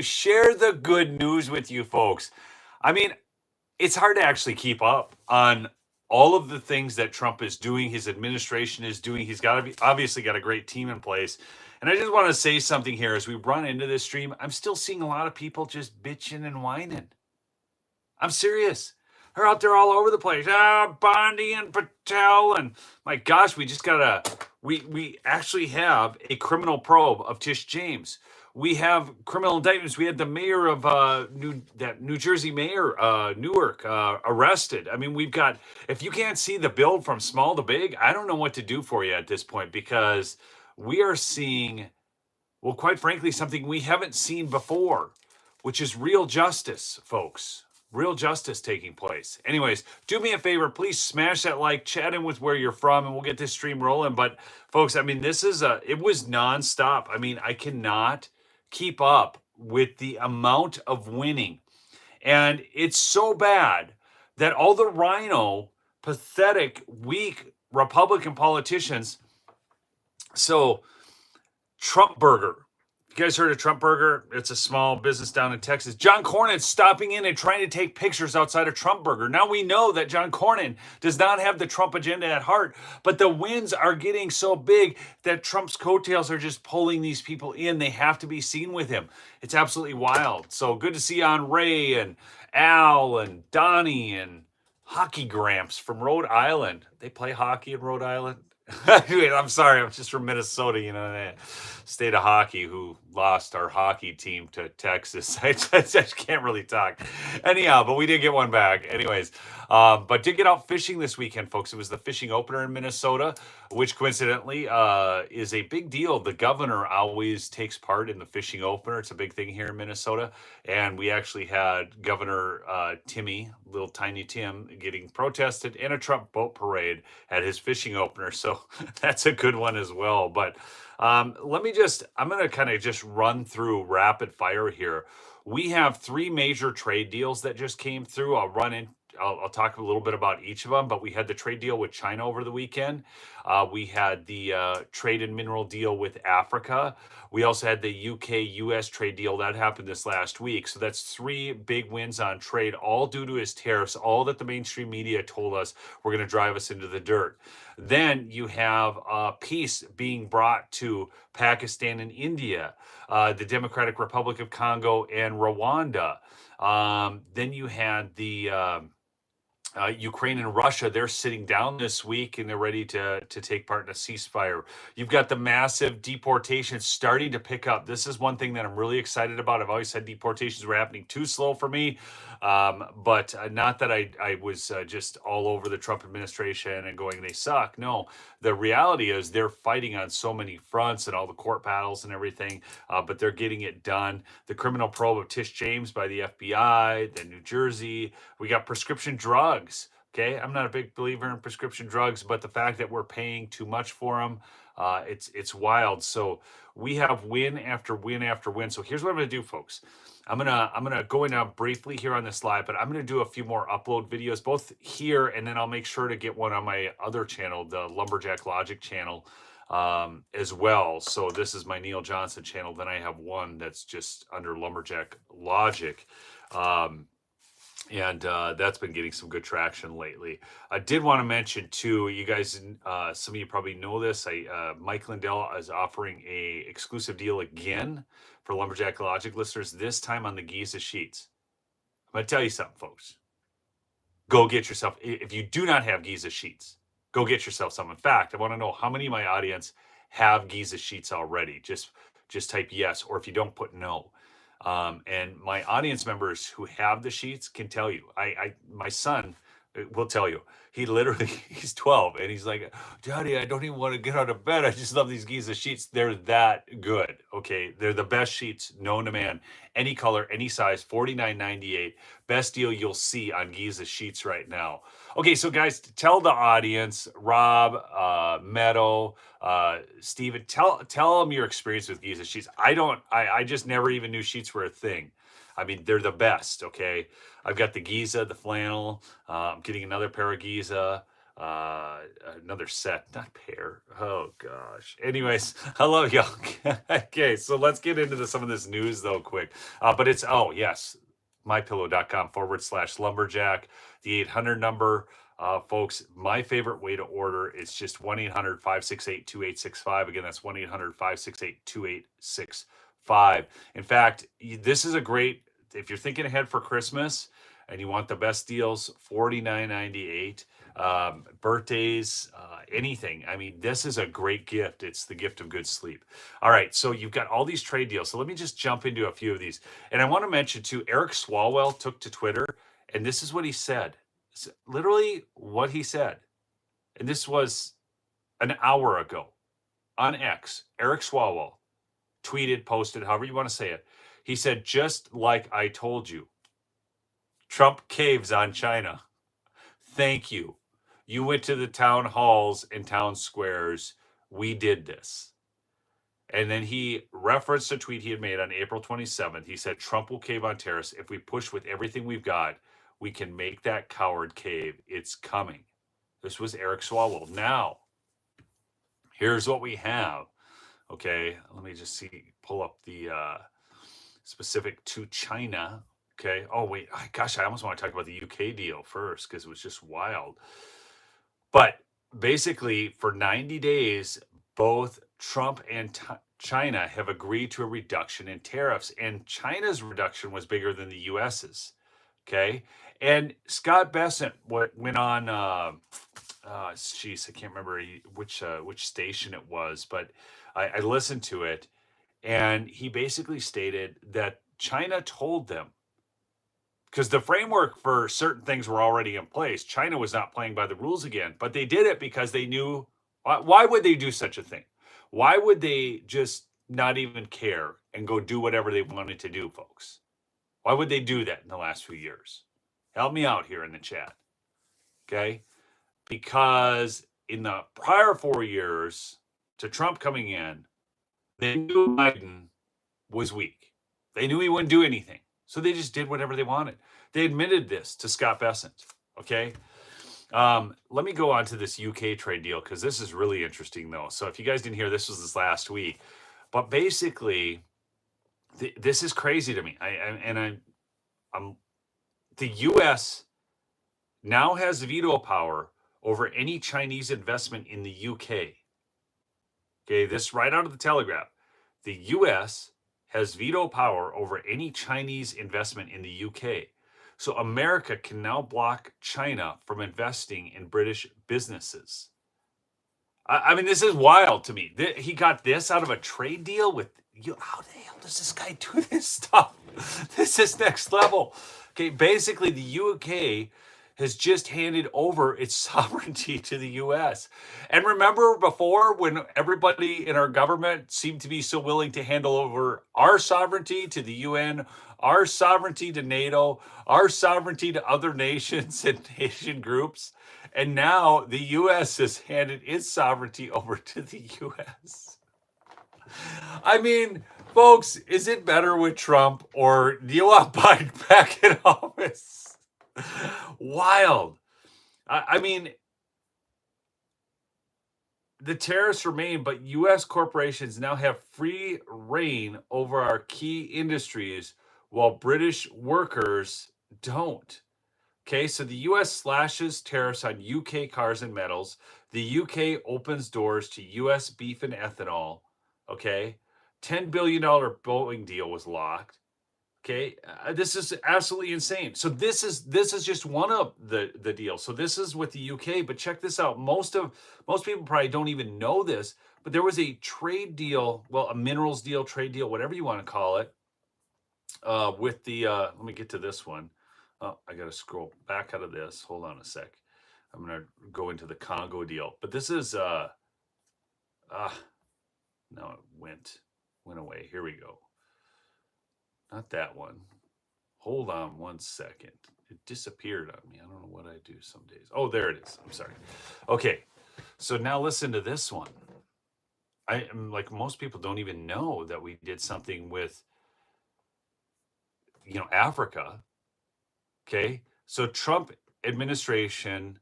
share the good news with you folks. I mean, it's hard to actually keep up on all of the things that Trump is doing, his administration is doing. He's got to be obviously got a great team in place. And I just want to say something here as we run into this stream. I'm still seeing a lot of people just bitching and whining. I'm serious. They're out there all over the place. Bondi and Patel, and my gosh, we just we actually have a criminal probe of Tish James. We have criminal indictments. We had the mayor of New Jersey mayor, Newark, arrested. I mean, we've got. If you can't see the build from small to big, I don't know what to do for you at this point, because we are seeing, well, quite frankly, something we haven't seen before, which is real justice, folks. Real justice taking place. Anyways, do me a favor, please smash that like, chat in with where you're from, and we'll get this stream rolling. But folks, I mean, it was nonstop. I mean, I cannot keep up with the amount of winning. And it's so bad that all the rhino, pathetic, weak Republican politicians. So, Trump Burger. You guys heard of Trump Burger? It's a small business down in Texas. John Cornyn stopping in and trying to take pictures outside of Trump Burger. Now we know that John Cornyn does not have the Trump agenda at heart, but the wins are getting so big that Trump's coattails are just pulling these people in. They have to be seen with him. It's absolutely wild. So good to see on Ray and Al and Donnie and Hockey Gramps from Rhode Island. They play hockey in Rhode Island. I'm sorry, I'm just from Minnesota, state of hockey, who lost our hockey team to Texas. I just can't really talk. Anyhow, but we did get one back. Anyways, but did get out fishing this weekend, folks. It was the fishing opener in Minnesota, which coincidentally is a big deal. The governor always takes part in the fishing opener. It's a big thing here in Minnesota. And we actually had Governor Timmy, little tiny Tim, getting protested in a Trump boat parade at his fishing opener. So that's a good one as well. But I'm going to kind of just run through rapid fire here. We have three major trade deals that just came through. I'll talk a little bit about each of them, but we had the trade deal with China over the weekend. We had the trade and mineral deal with Africa. We also had the UK-US trade deal that happened this last week. So that's three big wins on trade, all due to his tariffs, all that the mainstream media told us were going to drive us into the dirt. Then you have peace being brought to Pakistan and India, the Democratic Republic of Congo and Rwanda. Then you had the Ukraine and Russia. They're sitting down this week and they're ready to take part in a ceasefire. You've got the massive deportations starting to pick up. This is one thing that I'm really excited about. I've always said deportations were happening too slow for me, but not that I was just all over the Trump administration and going, they suck. No, the reality is they're fighting on so many fronts and all the court battles and everything, but they're getting it done. The criminal probe of Tish James by the FBI, then New Jersey. We got prescription drugs. Okay, I'm not a big believer in prescription drugs, but the fact that we're paying too much for them, it's wild. So we have win after win after win. So here's what I'm going to do, folks. I'm gonna go in briefly here on this slide, but I'm gonna do a few more upload videos, both here, and then I'll make sure to get one on my other channel, the Lumberjack Logic channel, as well. So this is my Neil Johnson channel. Then I have one that's just under Lumberjack Logic. And that's been getting some good traction lately. I did want to mention too, you guys, some of you probably know this. Mike Lindell is offering a exclusive deal again for Lumberjack Logic listeners, this time on the Giza sheets. I'm going to tell you something, folks. Go get yourself, if you do not have Giza sheets, go get yourself some. In fact, I want to know how many of my audience have Giza sheets already. Just type yes, or if you don't, put no. And my audience members who have the sheets can tell you. My son will tell you. He's 12, and he's like, Daddy, I don't even want to get out of bed. I just love these Giza sheets. They're that good. Okay, they're the best sheets known to man. Any color, any size, $49.98. Best deal you'll see on Giza sheets right now. Okay, so guys, tell the audience, Rob, Meadow, Steven, tell them your experience with Giza sheets. I just never even knew sheets were a thing. I mean, they're the best, okay? I've got the Giza, the flannel. I'm getting another pair of Giza. Another set, not pair. Oh gosh. Anyways, I love y'all. Okay, so let's get into some of this news though, quick. But it's yes, mypillow.com/lumberjack, the 800 number. Folks, my favorite way to order is just 1-800-568-2865. Again, that's 1-800-568-2865. In fact, this is a great, if you're thinking ahead for Christmas and you want the best deals, $49.98. Birthdays, anything. I mean, this is a great gift. It's the gift of good sleep. All right, so you've got all these trade deals. So let me just jump into a few of these. And I want to mention too, Eric Swalwell took to Twitter, and this is what he said. It's literally what he said. And this was an hour ago on X. Eric Swalwell tweeted, posted, however you want to say it. He said, just like I told you, Trump caves on China. Thank you. You went to the town halls and town squares. We did this. And then he referenced a tweet he had made on April 27th. He said, Trump will cave on tariffs. If we push with everything we've got, we can make that coward cave. It's coming. This was Eric Swalwell. Now, here's what we have. Okay, let me just pull up the specific to China. Okay. Oh, wait. Gosh, I almost want to talk about the UK deal first because it was just wild. But basically, for 90 days, both Trump and China have agreed to a reduction in tariffs. And China's reduction was bigger than the US's. Okay. And Scott Bessent went on, geez, I can't remember which station it was, but I listened to it. And he basically stated that China told them, because the framework for certain things were already in place. China was not playing by the rules again, but they did it because they knew. Why would they do such a thing? Why would they just not even care and go do whatever they wanted to do, folks? Why would they do that in the last few years? Help me out here in the chat. Okay? Because in the prior 4 years to Trump coming in, they knew Biden was weak. They knew he wouldn't do anything. So they just did whatever they wanted. They admitted this to Scott Bessent. Okay. Let me go on to this UK trade deal because this is really interesting, though. So if you guys didn't hear, this was this last week. But basically, this is crazy to me. The U.S. now has veto power over any Chinese investment in the UK. Okay, this right out of the Telegraph. The U.S. has veto power over any Chinese investment in the UK. So America can now block China from investing in British businesses. I mean, this is wild to me. He got this out of a trade deal with you. How the hell does this guy do this stuff? This is next level. Okay, basically the UK has just handed over its sovereignty to the U.S. And remember before when everybody in our government seemed to be so willing to handle over our sovereignty to the UN, our sovereignty to NATO, our sovereignty to other nations and nation groups. And now the U.S. has handed its sovereignty over to the U.S. I mean, folks, is it better with Trump or do you want Biden back in office? Wild. I mean, the tariffs remain, but U.S. corporations now have free reign over our key industries while British workers don't. Okay, so the U.S. slashes tariffs on UK cars and metals. The UK opens doors to U.S. beef and ethanol. Okay, $10 billion Boeing deal was locked. Okay, this is absolutely insane. So this is just one of the deals. So this is with the UK, but check this out. Most people probably don't even know this, but there was a trade deal, well, a minerals deal, trade deal, whatever you want to call it, with the. Let me get to this one. Oh, I got to scroll back out of this. Hold on a sec. I'm gonna go into the Congo deal, but this is no, it went away. Here we go. Not that one. Hold on 1 second. It disappeared on me. I don't know what I do some days. Oh, there it is. I'm sorry. Okay. So now listen to this one. I am like most people don't even know that we did something with, Africa. Okay. So Trump administration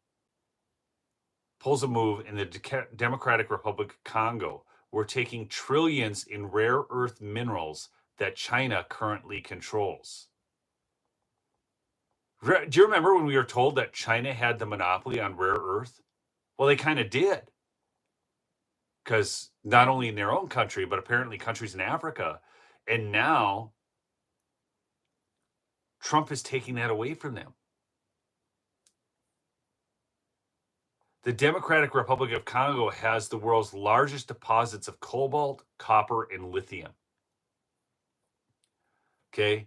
pulls a move in the Democratic Republic of Congo. We're taking trillions in rare earth minerals that China currently controls. Do you remember when we were told that China had the monopoly on rare earth? Well, they kind of did. Because not only in their own country, but apparently countries in Africa. And now Trump is taking that away from them. The Democratic Republic of Congo has the world's largest deposits of cobalt, copper, and lithium. Okay,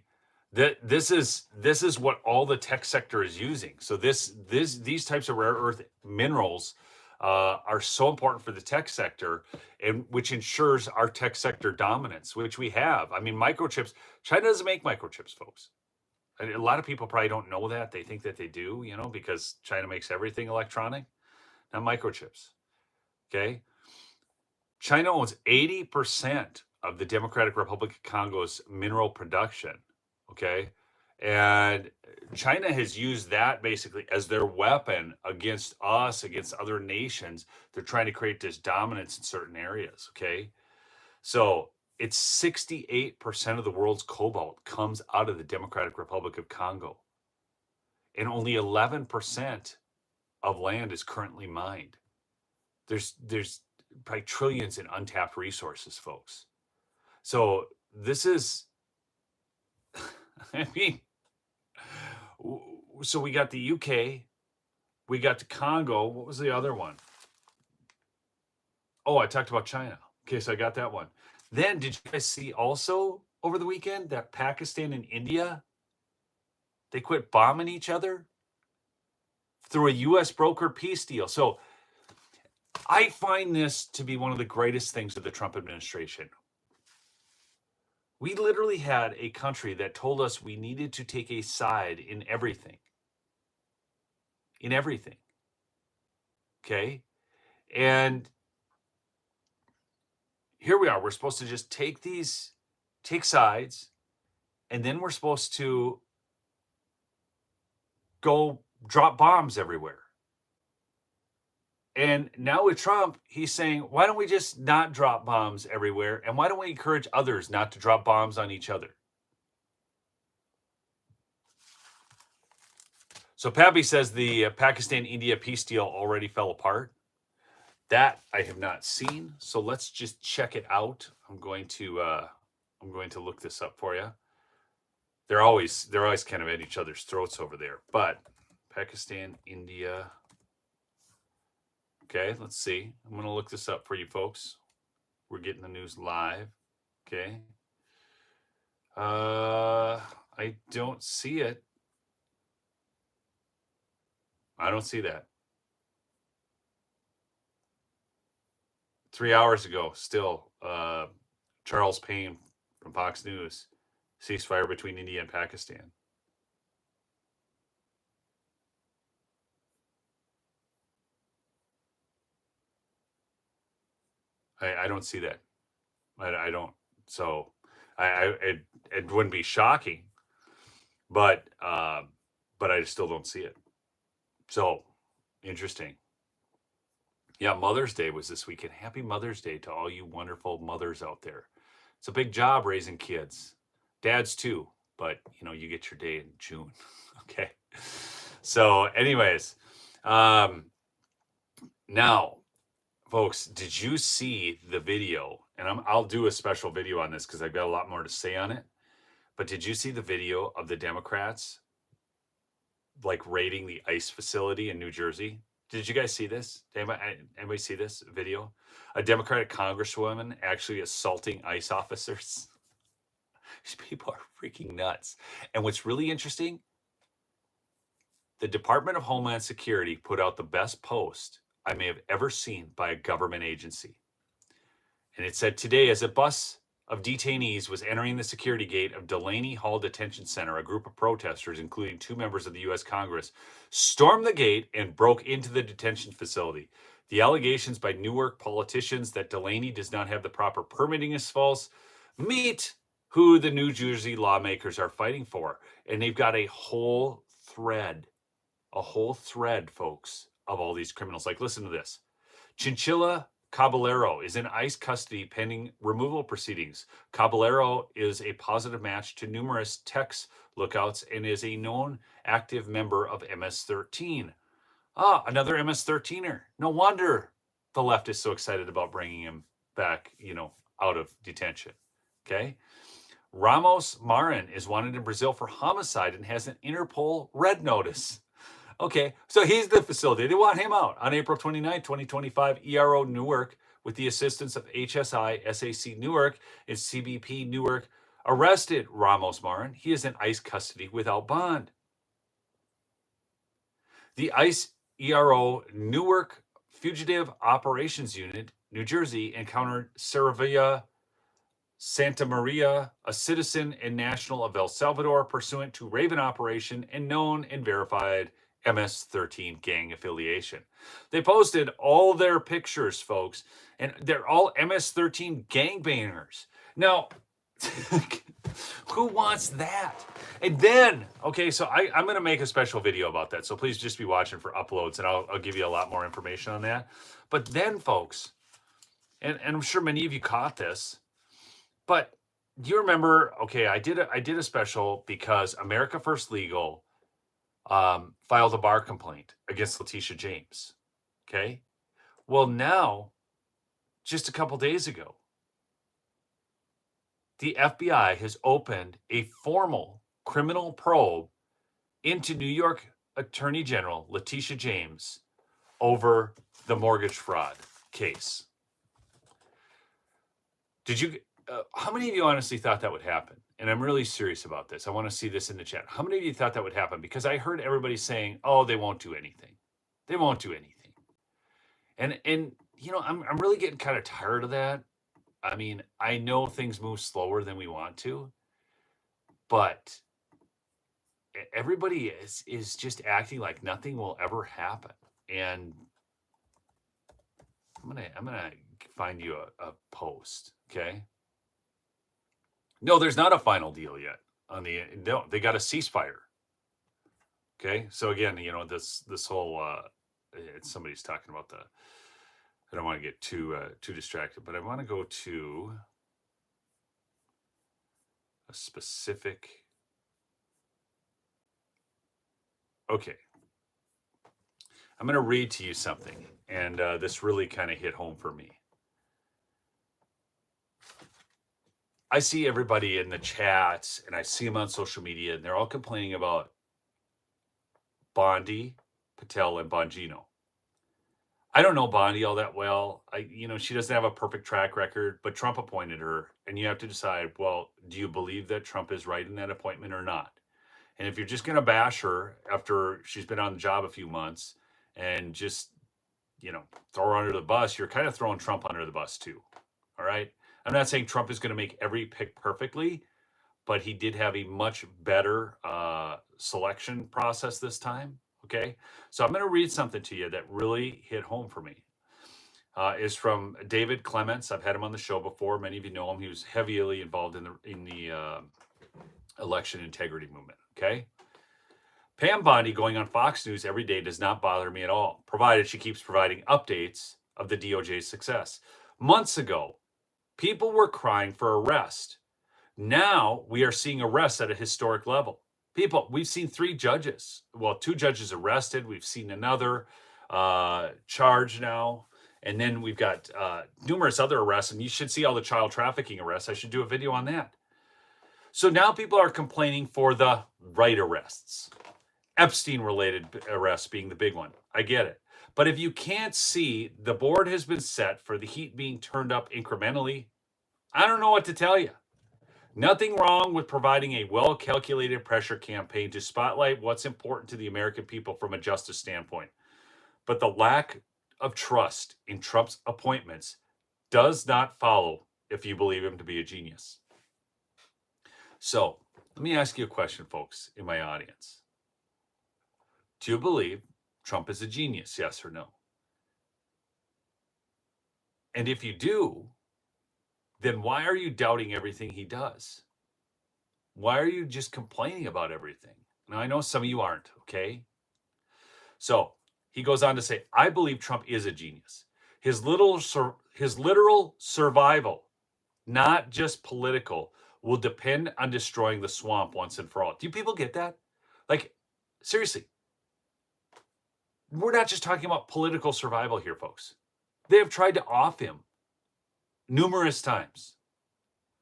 this is what all the tech sector is using. So these types of rare earth minerals are so important for the tech sector, and which ensures our tech sector dominance, which we have. I mean, microchips. China doesn't make microchips, folks. A lot of people probably don't know that. They think that they do, because China makes everything electronic, not microchips. Okay. China owns 80% of the Democratic Republic of Congo's mineral production. Okay. And China has used that basically as their weapon against us, against other nations. They're trying to create this dominance in certain areas. Okay. So it's 68% of the world's cobalt comes out of the Democratic Republic of Congo. And only 11% of land is currently mined. There's probably trillions in untapped resources, folks. So this is, I mean, so we got the UK, we got the Congo. What was the other one? Oh, I talked about China. Okay, so I got that one. Then did you guys see also over the weekend that Pakistan and India, they quit bombing each other through a U.S. brokered peace deal? So I find this to be one of the greatest things of the Trump administration. We literally had a country that told us we needed to take a side in everything. In everything. Okay? And here we are. We're supposed to just take sides, and then we're supposed to go drop bombs everywhere. And now with Trump, he's saying, why don't we just not drop bombs everywhere? And why don't we encourage others not to drop bombs on each other? So Pappy says the Pakistan-India peace deal already fell apart. That I have not seen. So let's just check it out. I'm going to look this up for you. They're always kind of at each other's throats over there. But Pakistan, India. Okay, let's see. I'm going to look this up for you folks. We're getting the news live. Okay. I don't see it. I don't see that. 3 hours ago, still, Charles Payne from Fox News, ceasefire between India and Pakistan. I don't see that. I don't. So it wouldn't be shocking, but I still don't see it. So interesting. Yeah, Mother's Day was this weekend. Happy Mother's Day to all you wonderful mothers out there. It's a big job raising kids. Dads too, but you get your day in June. Okay. So anyways, now, folks, did you see the video? And I'll do a special video on this because I've got a lot more to say on it. But did you see the video of the Democrats like raiding the ICE facility in New Jersey? Did you guys see this? Anybody see this video? A Democratic congresswoman actually assaulting ICE officers. These people are freaking nuts. And what's really interesting, the Department of Homeland Security put out the best post I may have ever seen by a government agency. And it said, today, as a bus of detainees was entering the security gate of Delaney Hall Detention Center, a group of protesters, including 2 members of the U.S. Congress, stormed the gate and broke into the detention facility. The allegations by Newark politicians that Delaney does not have the proper permitting is false. Meet who the New Jersey lawmakers are fighting for. And they've got a whole thread, folks, of all these criminals. Like, listen to this. Chinchilla Caballero is in ICE custody pending removal proceedings. Caballero is a positive match to numerous Tex lookouts and is a known active member of MS-13. Ah, another MS-13er. No wonder the left is so excited about bringing him back, out of detention. Okay. Ramos Marin is wanted in Brazil for homicide and has an Interpol red notice. Okay, so he's the facility. They want him out. On April 29, 2025, ERO Newark, with the assistance of HSI, SAC Newark, and CBP Newark, arrested Ramos Marin. He is in ICE custody without bond. The ICE ERO Newark Fugitive Operations Unit, New Jersey, encountered Saravia Santa Maria, a citizen and national of El Salvador, pursuant to Raven operation and known and verified MS-13 gang affiliation. They posted all their pictures, folks, and they're all MS-13 gangbangers. Now, who wants that? And then, okay, so I'm going to make a special video about that, so please just be watching for uploads, and I'll give you a lot more information on that. But then, folks, and I'm sure many of you caught this, but do you remember, okay, I did a special because America First Legal filed a bar complaint against Letitia James. Okay. Well, now, just a couple days ago, the FBI has opened a formal criminal probe into New York Attorney General Letitia James over the mortgage fraud case. How many of you honestly thought that would happen? And I'm really serious about this. I want to see this in the chat. How many of you thought that would happen? Because I heard everybody saying, "Oh, they won't do anything. They won't do anything." And I'm really getting kind of tired of that. I mean, I know things move slower than we want to, but everybody is just acting like nothing will ever happen. And I'm gonna find you a post, okay? No, there's not a final deal yet they got a ceasefire. Okay. So again, this whole, somebody's talking about I don't want to get too distracted, but I want to go to a specific. Okay. I'm going to read to you something, and this really kind of hit home for me. I see everybody in the chats, and I see them on social media, and they're all complaining about Bondi, Patel, and Bongino. I don't know Bondi all that well. She doesn't have a perfect track record, but Trump appointed her, and you have to decide, well, do you believe that Trump is right in that appointment or not? And if you're just going to bash her after she's been on the job a few months and just, throw her under the bus, you're kind of throwing Trump under the bus too. All right. I'm not saying Trump is going to make every pick perfectly, but he did have a much better selection process this time. Okay. So I'm going to read something to you that really hit home for me. Is from David Clements. I've had him on the show before. Many of you know him. He was heavily involved in the election integrity movement. Okay. Pam Bondi going on Fox News every day does not bother me at all, provided she keeps providing updates of the DOJ's success. Months ago, people were crying for arrest. Now we are seeing arrests at a historic level. We've seen 3 judges. Well, 2 judges arrested. We've seen another charge now. And then we've got numerous other arrests. And you should see all the child trafficking arrests. I should do a video on that. So now people are complaining for the right arrests. Epstein-related arrests being the big one. I get it. But if you can't see, the board has been set for the heat being turned up incrementally. I don't know what to tell you. Nothing wrong with providing a well-calculated pressure campaign to spotlight what's important to the American people from a justice standpoint. But the lack of trust in Trump's appointments does not follow if you believe him to be a genius. So, let me ask you a question, folks, in my audience. Do you believe Trump is a genius, yes or no? And if you do, then why are you doubting everything he does? Why are you just complaining about everything? Now, I know some of you aren't, okay? So, he goes on to say, I believe Trump is a genius. His literal survival, not just political, will depend on destroying the swamp once and for all. Do you people get that? Like, seriously, we're not just talking about political survival here, folks. They have tried to off him numerous times.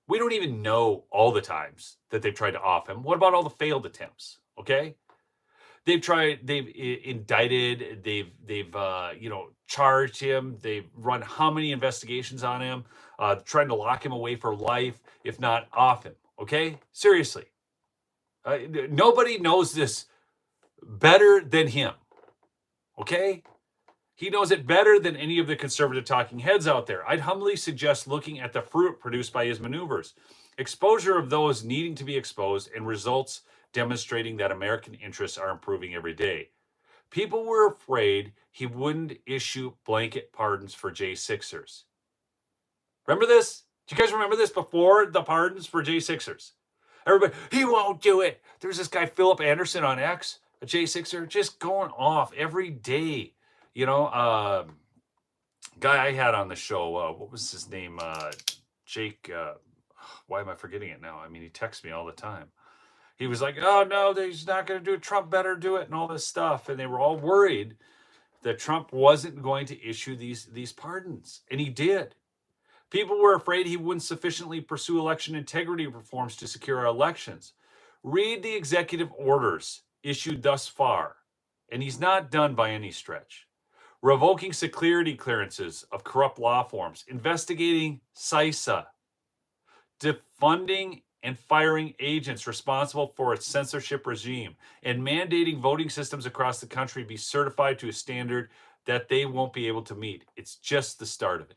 We don't even know all the times that they've tried to off him. What about all the failed attempts? Okay. They've indicted, they've charged him, they've run how many investigations on him, trying to lock him away for life, if not off him. Okay? Seriously. Nobody knows this better than him. Okay? He knows it better than any of the conservative talking heads out there. I'd humbly suggest looking at the fruit produced by his maneuvers. Exposure of those needing to be exposed and results demonstrating that American interests are improving every day. People were afraid he wouldn't issue blanket pardons for J6ers. Remember this? Do you guys remember this before the pardons for J6ers? Everybody, he won't do it. There's this guy, Philip Anderson on X, a J6er, just going off every day. Guy I had on the show, what was his name? Jake, why am I forgetting it now? I mean, he texts me all the time. He was like, oh, no, he's not going to do it. Trump better do it and all this stuff. And they were all worried that Trump wasn't going to issue these pardons. And he did. People were afraid he wouldn't sufficiently pursue election integrity reforms to secure our elections. Read the executive orders issued thus far. And he's not done by any stretch. Revoking security clearances of corrupt law forms. Investigating CISA. Defunding and firing agents responsible for its censorship regime, and mandating voting systems across the country be certified to a standard that they won't be able to meet. It's just the start of it.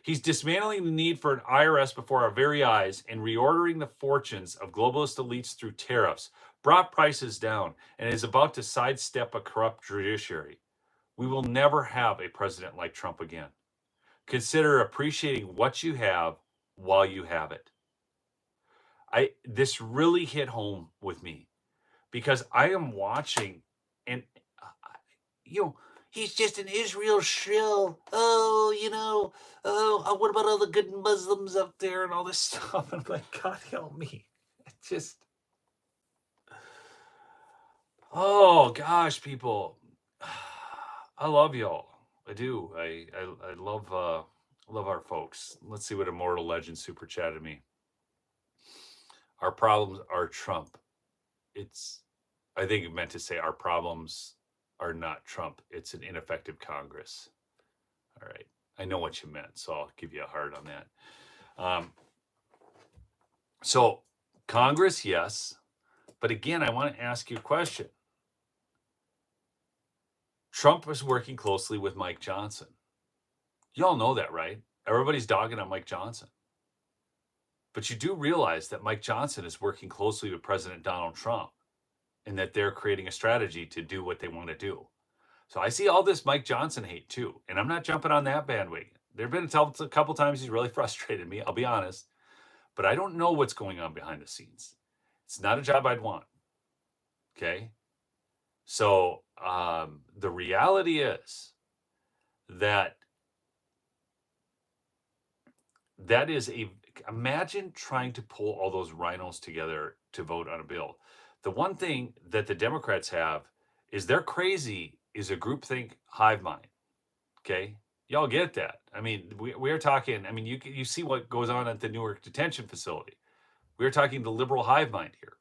He's dismantling the need for an IRS before our very eyes and reordering the fortunes of globalist elites through tariffs, brought prices down, and is about to sidestep a corrupt judiciary. We will never have a president like Trump again. Consider appreciating what you have while you have it. This really hit home with me because I am watching and, he's just an Israel shill. Oh, what about all the good Muslims up there and all this stuff? And I'm like, God help me. It's just, oh gosh, people. I love y'all. I do. I love our folks. Let's see what Immortal Legend super chatted me. Our problems are Trump. I think it meant to say our problems are not Trump. It's an ineffective Congress. All right. I know what you meant, so I'll give you a heart on that. So Congress, yes. But again, I want to ask you a question. Trump was working closely with Mike Johnson. Y'all know that, right? Everybody's dogging on Mike Johnson. But you do realize that Mike Johnson is working closely with President Donald Trump and that they're creating a strategy to do what they want to do. So I see all this Mike Johnson hate too. And I'm not jumping on that bandwagon. There have been a couple times he's really frustrated me, I'll be honest. But I don't know what's going on behind the scenes. It's not a job I'd want. Okay? So the reality is that is imagine trying to pull all those rhinos together to vote on a bill. The one thing that the Democrats have is they're crazy is a groupthink hive mind. Okay? Y'all get that. I mean, we're talking, I mean, you see what goes on at the Newark detention facility. We're talking the liberal hive mind here.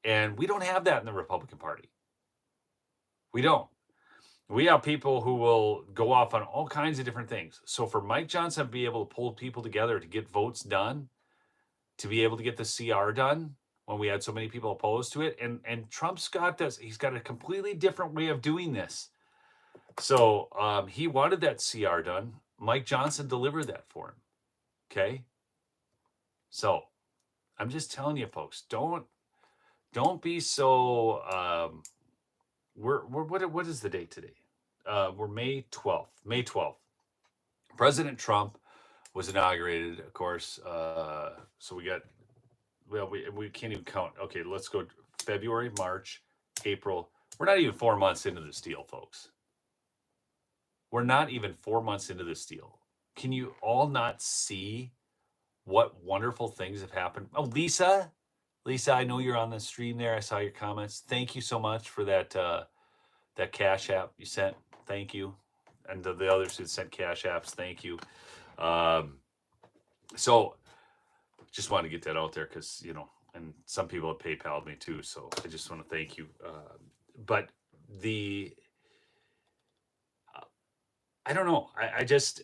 And we don't have that in the Republican Party. We don't. We have people who will go off on all kinds of different things. So for Mike Johnson to be able to pull people together to get votes done, to be able to get the CR done when we had so many people opposed to it, and Trump's got this, he's got a completely different way of doing this. So he wanted that CR done. Mike Johnson delivered that for him. Okay? So I'm just telling you, folks, don't be so what is the date today? We're May 12th. May 12th. President Trump was inaugurated, of course. So we got, well, we can't even count. Okay, let's go February, March, April, We're not even 4 months into this deal, folks. We're not even 4 months into this deal. Can you all not see what wonderful things have happened? Oh, Lisa, I know you're on the stream there. I saw your comments. Thank you so much for that that Cash App you sent. Thank you. And the others who sent Cash Apps, thank you. So just want to get that out there because, you know, and some people have PayPal'd me too. So I just want to thank you. But I don't know. I just,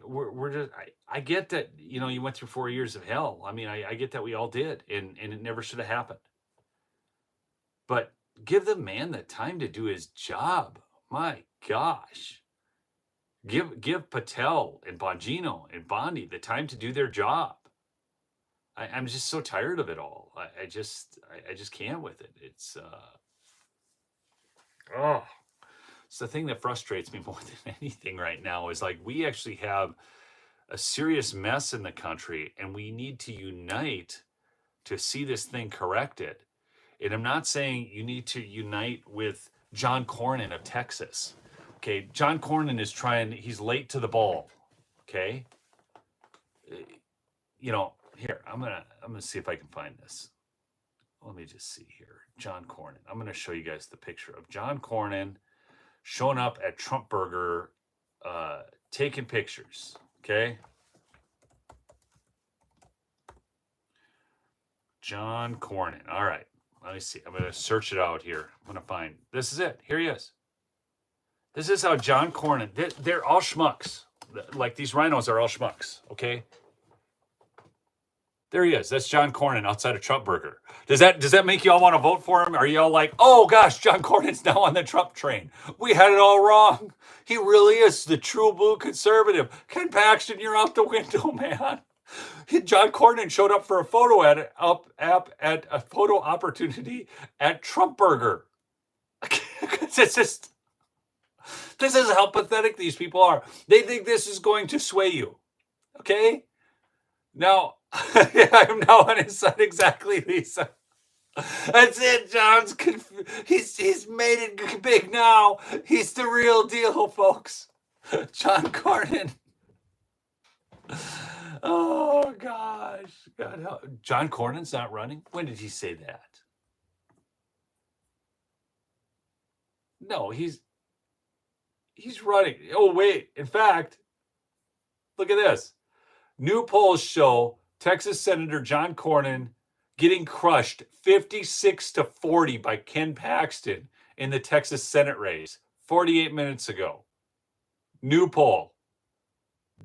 we're just, I get that, you know, you went through 4 years of hell. I mean, I get that we all did, and it never should have happened. But give the man the time to do his job. My gosh. Give Patel and Bongino and Bondi the time to do their job. I'm just so tired of it all. I just can't with it. It's the thing that frustrates me more than anything right now is like we actually have a serious mess in the country, and we need to unite to see this thing corrected. And I'm not saying you need to unite with John Cornyn of Texas. Okay, John Cornyn is he's late to the ball. Okay. You know, here, I'm gonna see if I can find this. Let me just see here. John Cornyn. I'm gonna show you guys the picture of John Cornyn showing up at Trump Burger, taking pictures. Okay. John Cornyn. All right. Let me see. I'm going to search it out here. I'm going to find. This is it. Here he is. This is how John Cornyn. They're all schmucks. Like these rhinos are all schmucks. Okay. There he is. That's John Cornyn outside of Trump Burger. Does that make you all want to vote for him? Are you all like, oh gosh, John Cornyn's now on the Trump train? We had it all wrong. He really is the true blue conservative. Ken Paxton, you're out the window, man. John Cornyn showed up for a photo at a photo opportunity at Trump Burger. This is how pathetic these people are. They think this is going to sway you. Okay? Now, I'm now on his side exactly, Lisa. That's it, John's he's made it big now. He's the real deal, folks. John Cornyn. Oh gosh, God, John Cornyn's not running. When did he say that? No, he's running. Oh wait, in fact, look at this. New polls show Texas Senator John Cornyn getting crushed 56-40 by Ken Paxton in the Texas Senate race 48 minutes ago. New poll.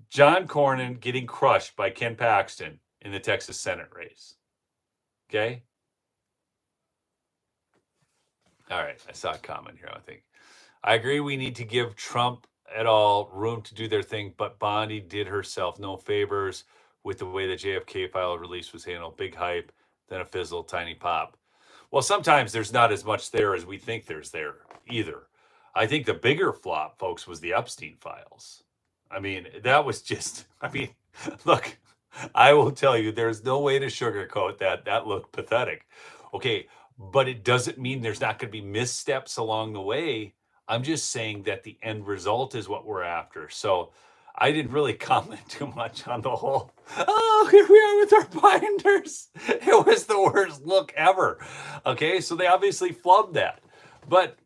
John Cornyn getting crushed by Ken Paxton in the Texas Senate race. Okay? All right. I saw a comment here, I think. I agree we need to give Trump et al. Room to do their thing, but Bondi did herself no favors with the way the JFK file release was handled. Big hype, then a fizzle, tiny pop. Well, sometimes there's not as much there as we think there's there either. I think the bigger flop, folks, was the Epstein files. I mean, that was just, look, I will tell you, there's no way to sugarcoat that. That looked pathetic. Okay, but it doesn't mean there's not going to be missteps along the way. I'm just saying that the end result is what we're after. So I didn't really comment too much on the whole, oh, here we are with our binders. It was the worst look ever. Okay, so they obviously flubbed that. But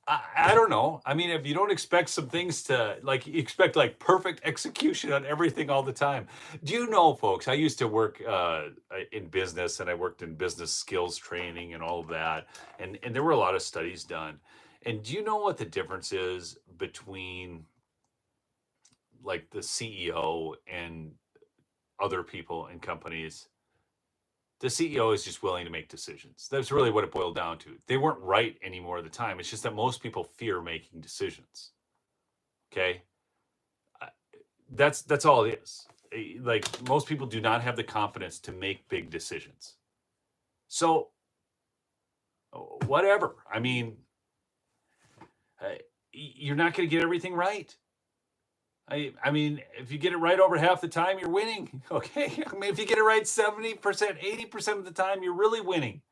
I don't know. I mean, if you don't expect some things to, like, you expect like perfect execution on everything all the time. Do you know, folks, I used to work in business, and I worked in business skills training and all of that. And there were a lot of studies done. And do you know what the difference is between like the CEO and other people in companies? The CEO is just willing to make decisions. That's really what it boiled down to. They weren't right any more of the time. It's just that most people fear making decisions. Okay? That's all it is. Like, most people do not have the confidence to make big decisions. So, whatever. I mean, you're not going to get everything right. I mean, if you get it right over half the time, you're winning. Okay? I mean, if you get it right 70%, 80% of the time, you're really winning.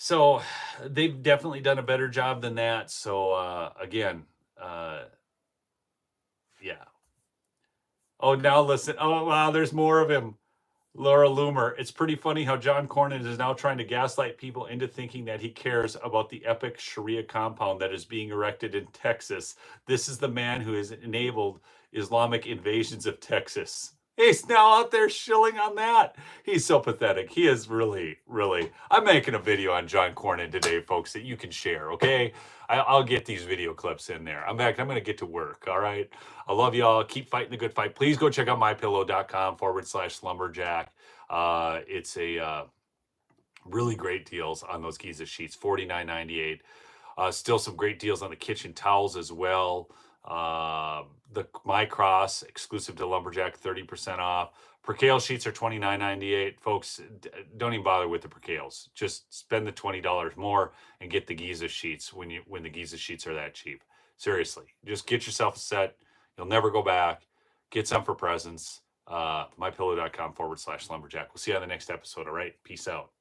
So they've definitely done a better job than that. So again, uh, yeah. Oh, now listen. Oh, wow, there's more of him. Laura Loomer. It's pretty funny how John Cornyn is now trying to gaslight people into thinking that he cares about the epic Sharia compound that is being erected in Texas. This is the man who has enabled Islamic invasions of Texas. He's now out there shilling on that. He's so pathetic. He is really, really. I'm making a video on John Cornyn today, folks, that you can share, okay? I'll get these video clips in there. I'm going to get to work, all right? I love y'all. Keep fighting the good fight. Please go check out mypillow.com/lumberjack. It's a really great deals on those Giza sheets, $49.98. Still some great deals on the kitchen towels as well. The My Cross exclusive to Lumberjack, 30% off. Percale sheets are $29.98. Folks, don't even bother with the percales. Just spend the $20 more and get the Giza sheets when the Giza sheets are that cheap. Seriously, just get yourself a set. You'll never go back. Get some for presents. mypillow.com/lumberjack. We'll see you on the next episode. All right. Peace out.